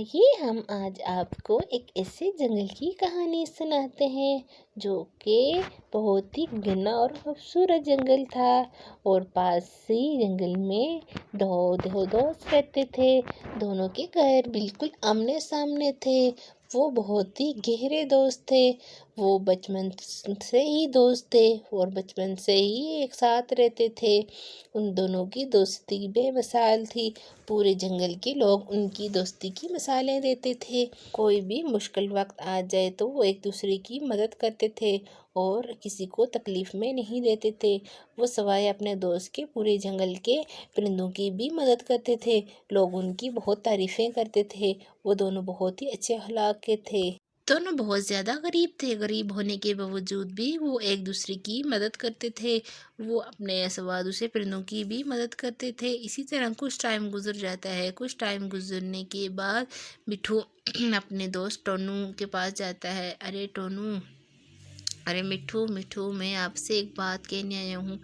आइए हम आज आपको एक ऐसे जंगल की कहानी सुनाते हैं जो कि बहुत ही घना और खूबसूरत जंगल था। और पास ही जंगल में दो दोस्त रहते थे। दोनों के घर बिल्कुल आमने सामने थे। वो बहुत ही गहरे दोस्त थे। वो बचपन से ही दोस्त थे और बचपन से ही एक साथ रहते थे। उन दोनों की दोस्ती बेमिसाल थी। पूरे जंगल के लोग उनकी दोस्ती की मिसालें देते थे। कोई भी मुश्किल वक्त आ जाए तो वो एक दूसरे की मदद करते थे और किसी को तकलीफ़ में नहीं देते थे। वो सवाए अपने दोस्त के पूरे जंगल के परिंदों की भी मदद करते थे। लोग उनकी बहुत तारीफ़ें करते थे। वो दोनों बहुत ही अच्छे अखलाक के थे। दोनों बहुत ज़्यादा गरीब थे। गरीब होने के बावजूद भी वो एक दूसरे की मदद करते थे। वो अपने सवादों से परिंदों की भी मदद करते थे। इसी तरह कुछ टाइम गुजर जाता है। कुछ टाइम गुजरने के बाद मिठू अपने दोस्त टोनू के पास जाता है। अरे टोनू, अरे मिठू मिठू, मैं आपसे एक बात कहने आया हूँ।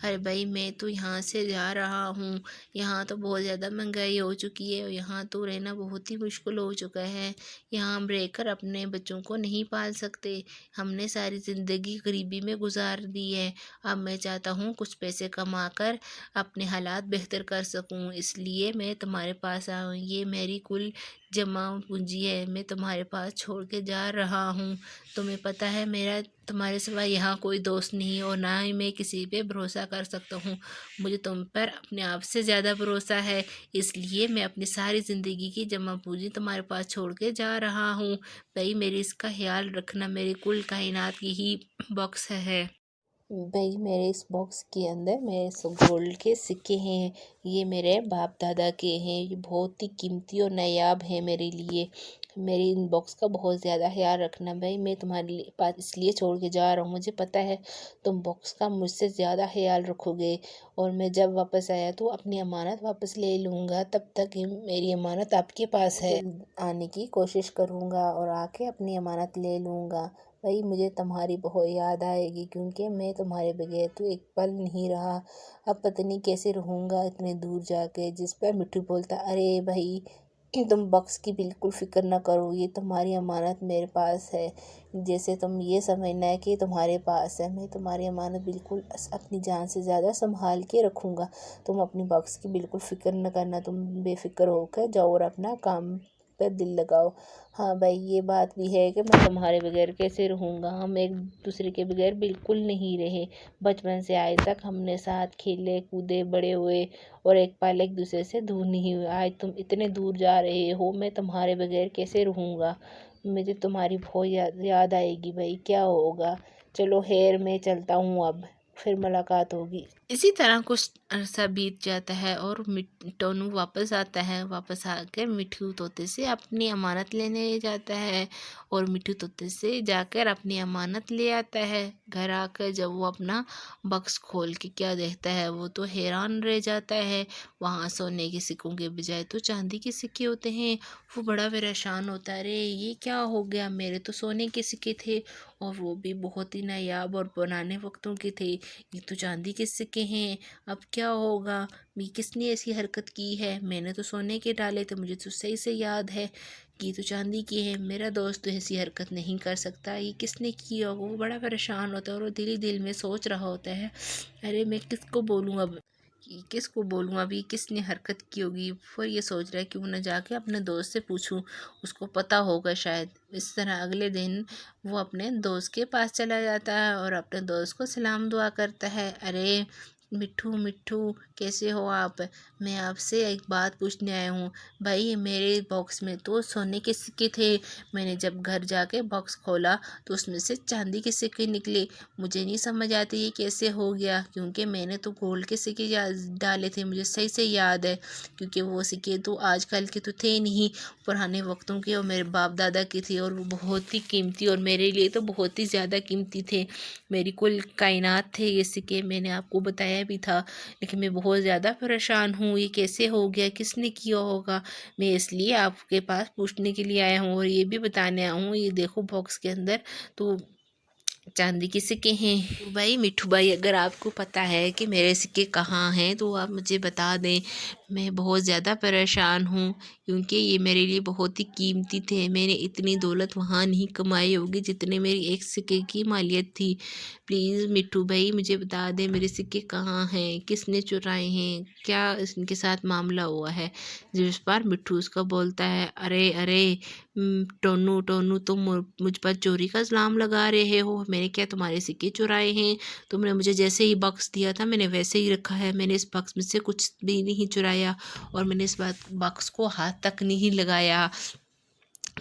अरे भाई, मैं तो यहाँ से जा रहा हूँ। यहाँ तो बहुत ज़्यादा महंगाई हो चुकी है और यहाँ तो रहना बहुत ही मुश्किल हो चुका है। यहाँ हम रहकर अपने बच्चों को नहीं पाल सकते। हमने सारी ज़िंदगी गरीबी में गुजार दी है। अब मैं चाहता हूँ कुछ पैसे कमा कर अपने हालात बेहतर कर सकूँ, इसलिए मैं तुम्हारे पास आया हूँ। ये मेरी कुल जमा पूंजी है, मैं तुम्हारे पास छोड़ के जा रहा हूँ। तुम्हें पता है मेरा तुम्हारे सिवा यहाँ कोई दोस्त नहीं और ना ही मैं किसी पे भरोसा कर सकता हूँ। मुझे तुम पर अपने आप से ज़्यादा भरोसा है, इसलिए मैं अपनी सारी ज़िंदगी की जमा पूंजी तुम्हारे पास छोड़ के जा रहा हूँ। भाई, मेरी इसका ख्याल रखना। मेरी कुल कायनात की ही बॉक्स है। भाई, मेरे इस बॉक्स के अंदर मेरे गोल्ड के सिक्के हैं। ये मेरे बाप दादा के हैं। ये बहुत ही कीमती और नायाब है मेरे लिए। मेरी इन बॉक्स का बहुत ज़्यादा ख्याल रखना। भाई, मैं तुम्हारे पास इसलिए छोड़ के जा रहा हूँ, मुझे पता है तुम बॉक्स का मुझसे ज़्यादा ख्याल रखोगे और मैं जब वापस आया तो अपनी अमानत वापस ले लूँगा। तब तक मेरी अमानत आपके पास है। आने की कोशिश करूँगा और आके अपनी अमानत ले लूँगा। भाई, मुझे तुम्हारी बहुत याद आएगी क्योंकि मैं तुम्हारे बगैर तो एक पल नहीं रहा। अब पता नहीं कैसे रहूँगा इतने दूर जाके। जिस पर मिट्टू बोलता, अरे भाई, तुम बॉक्स की बिल्कुल फ़िक्र ना करो, ये तुम्हारी अमानत मेरे पास है। जैसे तुम ये समझना है कि तुम्हारे पास है, मैं तुम्हारी अमानत बिल्कुल अपनी जान से ज़्यादा संभाल के रखूँगा। तुम अपनी बॉक्स की बिल्कुल फ़िक्र न करना। तुम बेफ़िक्र होकर जाओ और अपना काम पर दिल लगाओ। हाँ भाई, ये बात भी है कि मैं तुम्हारे बगैर कैसे रहूँगा। हम एक दूसरे के बगैर बिल्कुल नहीं रहे। बचपन से आज तक हमने साथ खेले कूदे बड़े हुए और एक पल एक दूसरे से दूर नहीं हुए। आज तुम इतने दूर जा रहे हो, मैं तुम्हारे बगैर कैसे रहूँगा। मुझे तुम्हारी बहुत याद आएगी। भाई, क्या होगा। चलो खैर, मैं चलता हूँ, अब फिर मुलाकात होगी। इसी तरह कुछ अरसा बीत जाता है और टोनू वापस आता है। वापस आकर मिठू तोते से अपनी अमानत लेने जाता है और मिठू तोते से जाकर अपनी अमानत ले आता है। घर आकर जब वो अपना बक्स खोल के क्या देखता है, वो तो हैरान रह जाता है। वहाँ सोने के सिक्कों के बजाय तो चांदी के सिक्के होते हैं। वो बड़ा परेशान होता है, अरे ये क्या हो गया, मेरे तो सोने के सिक्के थे और वो भी बहुत ही नायाब और पुराने वक्तों के थे। ये तो चांदी के सिक्के हैं, अब क्या होगा। मैं किसने ऐसी हरकत की है, मैंने तो सोने के डाले थे, मुझे तो सही से याद है कि तो चांदी की है। मेरा दोस्त तो ऐसी हरकत नहीं कर सकता, ये किसने की होगा। वो बड़ा परेशान होता है और वो दिल ही दिल में सोच रहा होता है, अरे मैं किसको बोलूँ अब, किसको बोलूँ अभी, किसने हरकत की होगी। फिर ये सोच रहा है क्यों ना जाके अपने दोस्त से पूछूं, उसको पता होगा शायद। इस तरह अगले दिन वो अपने दोस्त के पास चला जाता है और अपने दोस्त को सलाम दुआ करता है। अरे मिट्ठू मिट्ठू, कैसे हो आप, मैं आपसे एक बात पूछने आया हूँ। भाई, मेरे बॉक्स में तो सोने के सिक्के थे, मैंने जब घर जाके बॉक्स खोला तो उसमें से चांदी के सिक्के निकले। मुझे नहीं समझ आती ये कैसे हो गया, क्योंकि मैंने तो गोल्ड के सिक्के डाले थे, मुझे सही से याद है। क्योंकि वो सिक्के तो आजकल के तो थे नहीं, पुराने वक्तों के और मेरे बाप दादा के थे और वो बहुत ही कीमती और मेरे लिए तो बहुत ही ज़्यादा कीमती थे। मेरी कुल कायनात थे ये सिक्के, मैंने आपको बताया भी था। लेकिन मैं बहुत ज़्यादा परेशान हूँ, ये कैसे हो गया, किसने किया होगा। मैं इसलिए आपके पास पूछने के लिए आया हूँ और ये भी बताने आया हूँ, ये देखो बॉक्स के अंदर तो चांदी के सिक्के हैं। तो भाई मिठू भाई, अगर आपको पता है कि मेरे सिक्के कहाँ हैं तो आप मुझे बता दें। मैं बहुत ज़्यादा परेशान हूँ, क्योंकि ये मेरे लिए बहुत ही कीमती थे। मैंने इतनी दौलत वहाँ नहीं कमाई होगी जितने मेरी एक सिक्के की मालियत थी। प्लीज़ मिट्ठू भाई मुझे बता दे मेरे सिक्के कहाँ हैं, किसने चुराए हैं, क्या इनके साथ मामला हुआ है। जिस पर मिट्ठू उसका बोलता है, अरे अरे टोनू टोनू तुम मुझ पर चोरी का इल्ज़ाम लगा रहे हो। मैंने क्या तुम्हारे सिक्के चुराए हैं? तुमने मुझे जैसे ही बॉक्स दिया था मैंने वैसे ही रखा है। मैंने इस बॉक्स में से कुछ भी नहीं चुराया और मैंने इस बॉक्स को हाथ तक नहीं लगाया।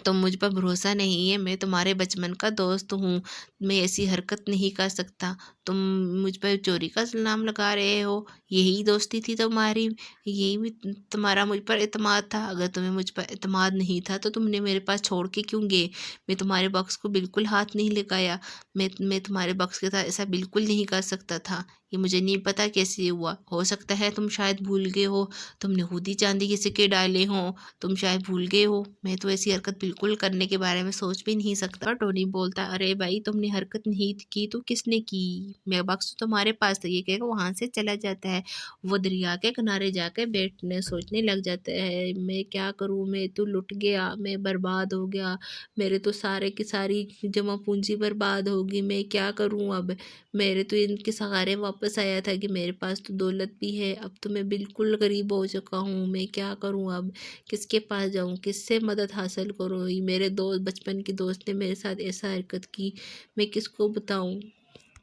तुम मुझ पर भरोसा नहीं है, मैं तुम्हारे बचपन का दोस्त हूँ, मैं ऐसी हरकत नहीं कर सकता। तुम मुझ पर चोरी का इल्ज़ाम लगा रहे हो, यही दोस्ती थी तुम्हारी, यही भी तुम्हारा मुझ पर एतमाद था। अगर तुम्हें मुझ पर एतमाद नहीं था तो तुमने मेरे पास छोड़ के क्यों गए? मैं तुम्हारे बॉक्स को बिल्कुल हाथ नहीं लगाया। मैं तुम्हारे बॉक्स के साथ ऐसा बिल्कुल नहीं कर सकता था। ये मुझे नहीं पता कैसे हुआ। हो सकता है तुम शायद भूल गए हो, तुमने खुद ही चांदी के सिक्के डाले हों, तुम शायद भूल गए हो। मैं तो ऐसी हरकत बिल्कुल करने के बारे में सोच भी नहीं सकता। टोनी बोलता, अरे भाई तुमने हरकत नहीं की तो किसने की? मेरा बॉक्स तो तुम्हारे पास था। ये कहेगा वहाँ से चला जाता है, वो दरिया के किनारे जाकर बैठने सोचने लग जाता है, मैं क्या करूँ, मैं तो लुट गया, मैं बर्बाद हो गया, मेरे तो सारे की सारी जमा पूंजी बर्बाद होगी, मैं क्या करूँ अब। मेरे तो इनके सहारे वापस आया था कि मेरे पास तो दौलत भी है, अब तो मैं बिल्कुल गरीब हो चुका हूँ, मैं क्या करूँ अब, किसके पास जाऊँ, किससे मदद हासिल करूँ। ये मेरे दोस्त, बचपन के दोस्त ने मेरे साथ ऐसा हरकत की, मैं किसको बताऊँ।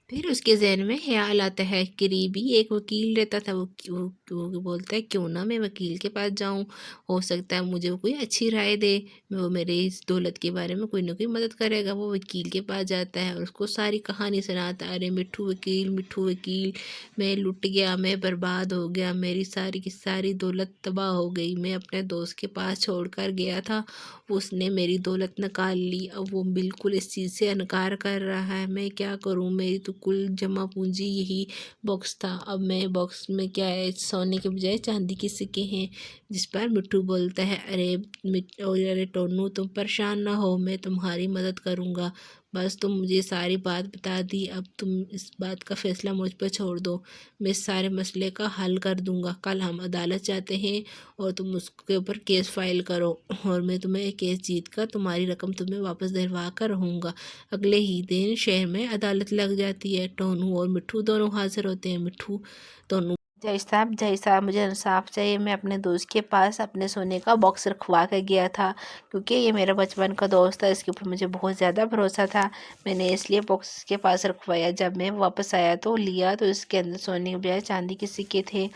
फिर उसके ज़हन में ख़्याल आता है, करीबी एक वकील रहता था। वो बोलता है क्यों ना मैं वकील के पास जाऊं, हो सकता है मुझे वो कोई अच्छी राय दे, वो मेरे इस दौलत के बारे में कोई ना कोई मदद करेगा। वो वकील के पास जाता है और उसको सारी कहानी सुनाता है, अरे मिट्ठू वकील, मिट्ठू वकील, मैं लुट गया, मैं बर्बाद हो गया, मेरी सारी की सारी दौलत तबाह हो गई, मैं अपने दोस्त के पास छोड़ कर गया था, उसने मेरी दौलत निकाल ली, अब वो बिल्कुल इस चीज़ से इनकार कर रहा है, मैं क्या करूं, मेरी तो कुल जमा पूंजी यही बॉक्स था, अब मैं बॉक्स में क्या है, सोने के बजाय चांदी के सिक्के हैं। जिस पर मिट्ठू बोलता है, अरे टोनू तुम परेशान ना हो, मैं तुम्हारी मदद करूँगा, बस तुम मुझे सारी बात बता दी, अब तुम इस बात का फैसला मुझ पर छोड़ दो, मैं इस सारे मसले का हल कर दूँगा। कल हम अदालत जाते हैं और तुम उसके ऊपर केस फाइल करो और मैं तुम्हें केस जीत कर तुम्हारी रकम तुम्हें वापस दिलवा कर रहूँगा। अगले ही दिन शहर में अदालत लग जाती है। टोनू और मिट्ठू दोनों हाजिर होते हैं। मिट्ठू टोनू, जय साहब मुझे इंसाफ चाहिए, मैं अपने दोस्त के पास अपने सोने का बॉक्स रखवा कर गया था, क्योंकि ये मेरा बचपन का दोस्त था, इसके ऊपर मुझे बहुत ज़्यादा भरोसा था, मैंने इसलिए बॉक्स के पास रखवाया। जब मैं वापस आया तो लिया तो इसके अंदर सोने के बजाय चांदी के सिक्के थे,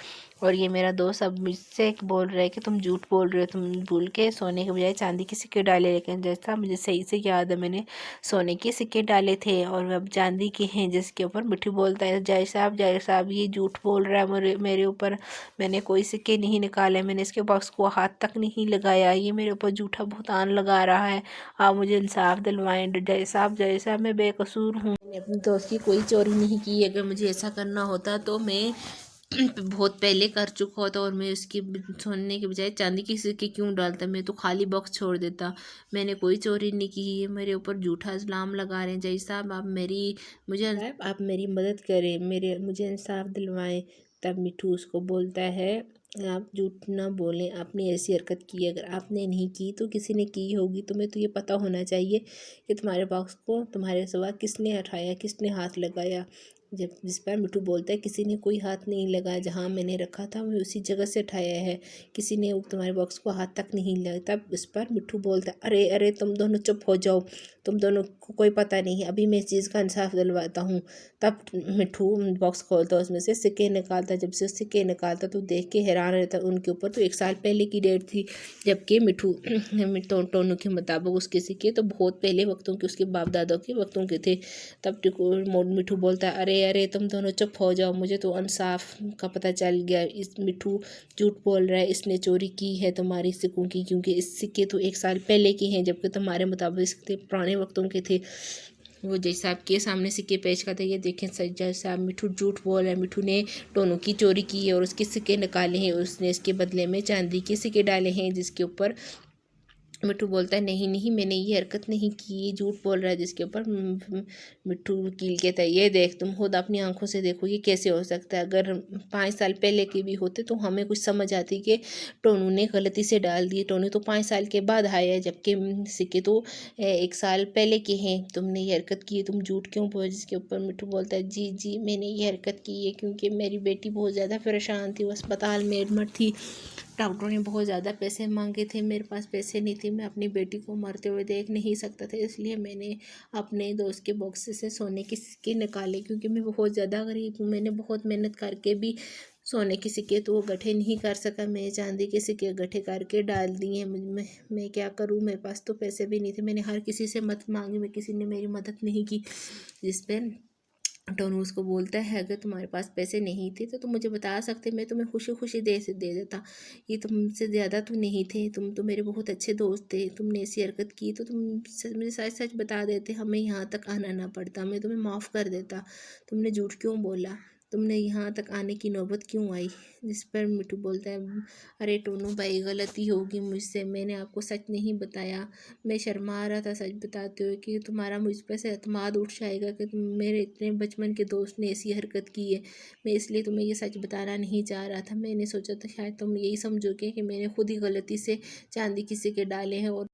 और ये मेरा दोस्त अब मुझसे बोल रहा है कि तुम झूठ बोल रहे हो, तुम भूल के सोने के बजाय चांदी के सिक्के डाले। लेकिन जैसा मुझे सही से याद है मैंने सोने के सिक्के डाले थे और अब चांदी के हैं। जिसके ऊपर मिट्ठू बोलता है, जय साहब ये झूठ बोल रहा है मेरे ऊपर, मैंने कोई सिक्के नहीं निकाले, मैंने इसके बॉक्स को हाथ तक नहीं लगाया, ये मेरे ऊपर झूठा भुगतान लगा रहा है, आप मुझे इंसाफ दिलवाएं। जय साहब मैं बेकसूर हूँ, मैंने अपने दोस्त की कोई चोरी नहीं की। अगर मुझे ऐसा करना होता तो मैं बहुत पहले कर चुका होता और मैं उसकी सोने के बजाय चांदी के सिक्के क्यों डालता, मैं तो खाली बॉक्स छोड़ देता, मैंने कोई चोरी नहीं की। ये मेरे ऊपर झूठा इल्ज़ाम लगा रहे हैं। जय साहब आप मेरी मदद करें, मुझे इंसाफ दिलवाएं। तब मिट्ठू उसको बोलता है, आप झूठ ना बोलें, आपने ऐसी हरकत की, अगर आपने नहीं की तो किसी ने की होगी, तुम्हें तो ये पता होना चाहिए कि तुम्हारे बॉक्स को तुम्हारे सिवा किसने उठाया, किसने हाथ लगाया। जब जिस पर मिट्ठू बोलता है, किसी ने कोई हाथ नहीं लगाया, जहाँ मैंने रखा था मैं उसी जगह से उठाया है, किसी ने तुम्हारे बॉक्स को हाथ तक नहीं लगाया। तब इस पर मिट्ठू बोलता है, अरे अरे तुम दोनों चुप हो जाओ, तुम दोनों को कोई पता नहीं है, अभी मैं इस चीज़ का इंसाफ दिलवाता हूँ। तब मिट्ठू बॉक्स खोलता, उसमें से सिक्के निकालता, जब से सिक्के निकालता तो देख के हैरान रहता, उनके ऊपर तो 1 साल पहले की डेट थी, जबकि टोनू के मुताबिक उसके सिक्के तो बहुत पहले वक्तों के, उसके बाप दादा के वक्तों के थे। तब मिट्ठू बोलता है, अरे अरे तुम दोनों चुप हो जाओ, मुझे तो इंसाफ का पता चल गया, इस मिट्ठू झूठ बोल रहा है, इसने चोरी की है तुम्हारी सिक्कों की, क्योंकि इस सिक्के तो 1 साल पहले के हैं, जबकि तुम्हारे मुताबिक पुराने वक्तों के थे। वो जज साहब के सामने सिक्के पेश करते, ये देखें जज साहब मिट्ठू झूठ बोल रहा है, मिट्ठू ने टोनू की चोरी की है और उसके सिक्के निकाले हैं, उसने इसके बदले में चांदी के सिक्के डाले हैं, जिसके ऊपर मिट्ठू बोलता है नहीं नहीं मैंने ये हरकत नहीं की, ये झूठ बोल रहा है। जिसके ऊपर मिट्ठू वकील कहता है ये देख तुम खुद अपनी आंखों से देखो ये कैसे हो सकता है। अगर 5 साल पहले के भी होते तो हमें कुछ समझ आती कि टोनू ने गलती से डाल दिए। टोनू तो 5 साल के बाद आया है, जबकि सिक्के तो 1 साल पहले के हैं। तुमने ये हरकत की है, तुम झूठ क्यों बोल। जिसके ऊपर मिट्ठू बोलता है जी जी मैंने ये हरकत की है क्योंकि मेरी बेटी बहुत ज़्यादा परेशान थी, वो अस्पताल में एडमिट थी। डॉक्टरों ने बहुत ज़्यादा पैसे मांगे थे, मेरे पास पैसे नहीं थे, मैं अपनी बेटी को मरते हुए देख नहीं सकता था। इसलिए मैंने अपने दोस्त के बॉक्स से सोने के सिक्के निकाले क्योंकि मैं बहुत ज़्यादा गरीब हूँ। मैंने बहुत मेहनत करके भी सोने के सिक्के तो वो इकट्ठे नहीं कर सका, मैं चांदी के सिक्के इकट्ठे करके डाल दिए। मैं क्या करूँ, मेरे पास तो पैसे भी नहीं थे। मैंने हर किसी से मदद मांगी, मैं किसी ने मेरी मदद नहीं की। जिस पर टोनू उसको बोलता है अगर तुम्हारे पास पैसे नहीं थे तो तुम मुझे बता सकते, मैं तुम्हें खुशी खुशी दे देता। ये तुमसे ज़्यादा तो नहीं थे, तुम तो मेरे बहुत अच्छे दोस्त थे। तुमने ऐसी हरकत की तो तुम मुझे सच सच बता देते, हमें यहाँ तक आना ना पड़ता, मैं तुम्हें माफ़ कर देता। तुमने झूठ क्यों बोला, तुमने यहाँ तक आने की नौबत क्यों आई। जिस पर मिट्ठू बोलता है अरे टोनू भाई गलती होगी मुझसे, मैंने आपको सच नहीं बताया, मैं शर्मा रहा था। सच बताते हुए कि तुम्हारा मुझ पर से एतमाद उठ जाएगा कि तुम मेरे इतने बचपन के दोस्त ने ऐसी हरकत की है। मैं इसलिए तुम्हें ये सच बताना नहीं चाह रहा था। मैंने सोचा था शायद तुम यही समझोगे कि मैंने खुद ही गलती से चांदी किसी के डाले हैं और